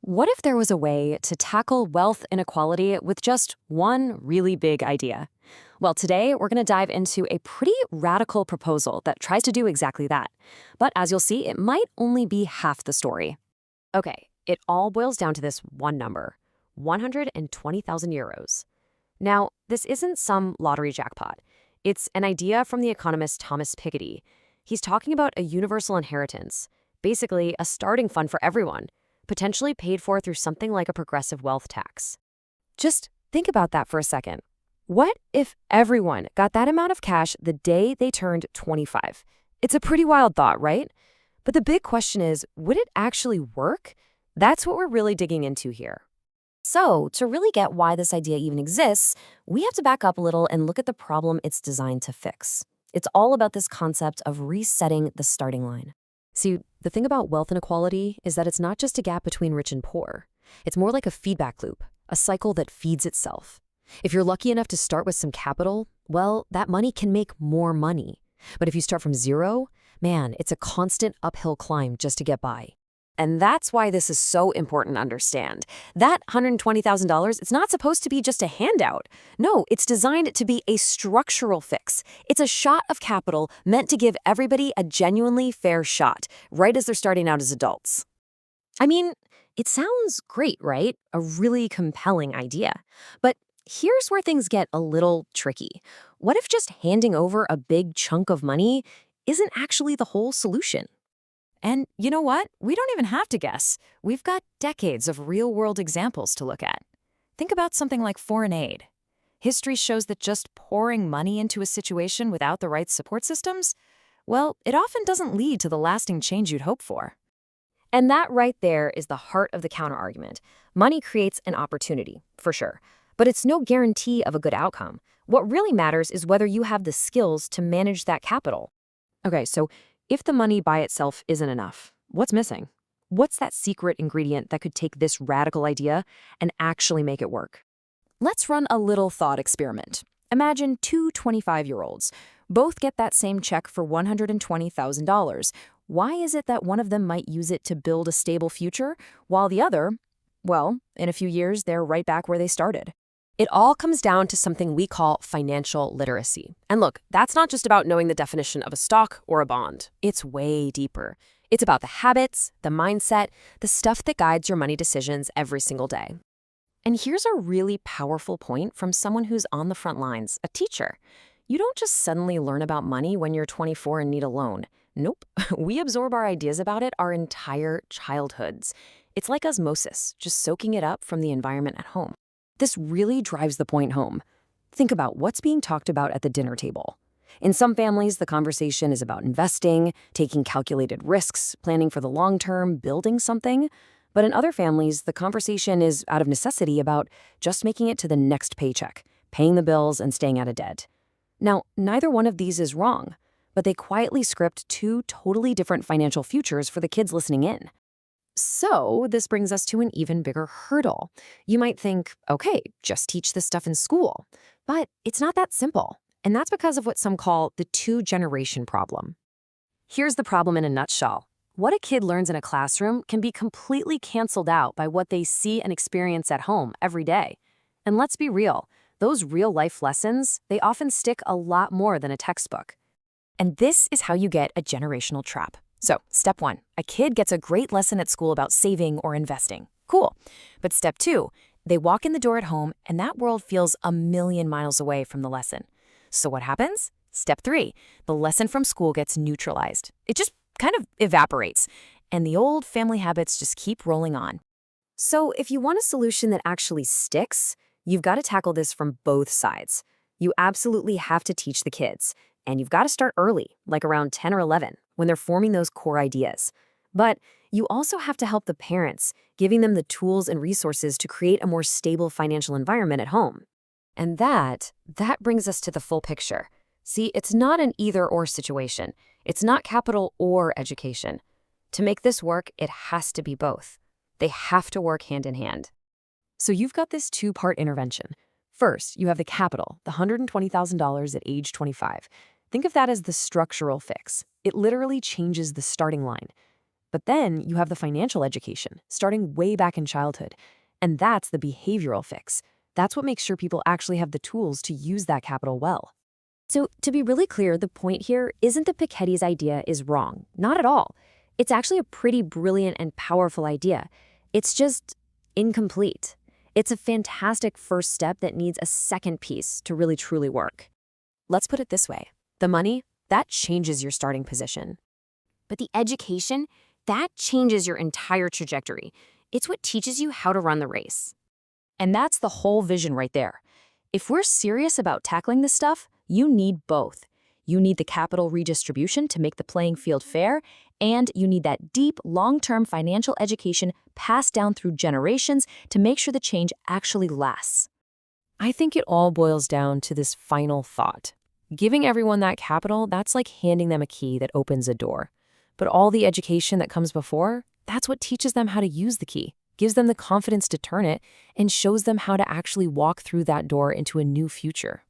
What if there was a way to tackle wealth inequality with just one really big idea? Well, today we're going to dive into a pretty radical proposal that tries to do exactly that. But as you'll see, it might only be half the story. Okay, it all boils down to this one number: 120,000 euros. Now, this isn't some lottery jackpot. It's an idea from the economist Thomas Piketty. He's talking about a universal inheritance, basically a starting fund for everyone, potentially paid for through something like a progressive wealth tax. Just think about that for a second. What if everyone got that amount of cash the day they turned 25? It's a pretty wild thought, right? But the big question is, would it actually work? That's what we're really digging into here. So, to really get why this idea even exists, we have to back up a little and look at the problem it's designed to fix. It's all about this concept of resetting the starting line. See, the thing about wealth inequality is that it's not just a gap between rich and poor. It's more like a feedback loop, a cycle that feeds itself. If you're lucky enough to start with some capital, well, that money can make more money. But if you start from zero, man, it's a constant uphill climb just to get by. And that's why this is so important to understand. That $120,000, it's not supposed to be just a handout. No, it's designed to be a structural fix. It's a shot of capital meant to give everybody a genuinely fair shot, right as they're starting out as adults. I mean, it sounds great, right? A really compelling idea. But here's where things get a little tricky. What if just handing over a big chunk of money isn't actually the whole solution? And you know what? We don't even have to guess. We've got decades of real-world examples to look at. Think about something like foreign aid. History shows that just pouring money into a situation without the right support systems, well, it often doesn't lead to the lasting change you'd hope for. And that right there is the heart of the counterargument. Money creates an opportunity, for sure, but it's no guarantee of a good outcome. What really matters is whether you have the skills to manage that capital. Okay, so if the money by itself isn't enough, what's missing? What's that secret ingredient that could take this radical idea and actually make it work? Let's run a little thought experiment. Imagine two 25-year-olds. Both get that same check for $120,000. Why is it that one of them might use it to build a stable future, while the other, well, in a few years, they're right back where they started? It all comes down to something we call financial literacy. And look, that's not just about knowing the definition of a stock or a bond. It's way deeper. It's about the habits, the mindset, the stuff that guides your money decisions every single day. And here's a really powerful point from someone who's on the front lines, a teacher. You don't just suddenly learn about money when you're 24 and need a loan. Nope. We absorb our ideas about it our entire childhoods. It's like osmosis, just soaking it up from the environment at home. This really drives the point home. Think about what's being talked about at the dinner table. In some families, the conversation is about investing, taking calculated risks, planning for the long term, building something. But in other families, the conversation is out of necessity about just making it to the next paycheck, paying the bills, and staying out of debt. Now, neither one of these is wrong, but they quietly script two totally different financial futures for the kids listening in. So this brings us to an even bigger hurdle. You might think, okay, just teach this stuff in school. But it's not that simple. And that's because of what some call the two-generation problem. Here's the problem in a nutshell. What a kid learns in a classroom can be completely canceled out by what they see and experience at home every day. And let's be real, those real-life lessons, they often stick a lot more than a textbook. And this is how you get a generational trap. So, step one, a kid gets a great lesson at school about saving or investing. Cool. But step two, they walk in the door at home and that world feels a million miles away from the lesson. So what happens? Step three, the lesson from school gets neutralized. It just kind of evaporates, and the old family habits just keep rolling on. So if you want a solution that actually sticks, you've got to tackle this from both sides. You absolutely have to teach the kids, and you've got to start early, like around 10 or 11, when they're forming those core ideas. But you also have to help the parents, giving them the tools and resources to create a more stable financial environment at home. And that brings us to the full picture. See, it's not an either-or situation. It's not capital or education. To make this work, it has to be both. They have to work hand in hand. So you've got this two-part intervention. First, you have the capital, the $120,000 at age 25. Think of that as the structural fix. It literally changes the starting line. But then you have the financial education, starting way back in childhood. And that's the behavioral fix. That's what makes sure people actually have the tools to use that capital well. So, to be really clear, the point here isn't that Piketty's idea is wrong. Not at all. It's actually a pretty brilliant and powerful idea. It's just incomplete. It's a fantastic first step that needs a second piece to really truly work. Let's put it this way. The money, that changes your starting position. But the education, that changes your entire trajectory. It's what teaches you how to run the race. And that's the whole vision right there. If we're serious about tackling this stuff, you need both. You need the capital redistribution to make the playing field fair, and you need that deep, long-term financial education passed down through generations to make sure the change actually lasts. I think it all boils down to this final thought. Giving everyone that capital, that's like handing them a key that opens a door. But all the education that comes before, that's what teaches them how to use the key, gives them the confidence to turn it, and shows them how to actually walk through that door into a new future.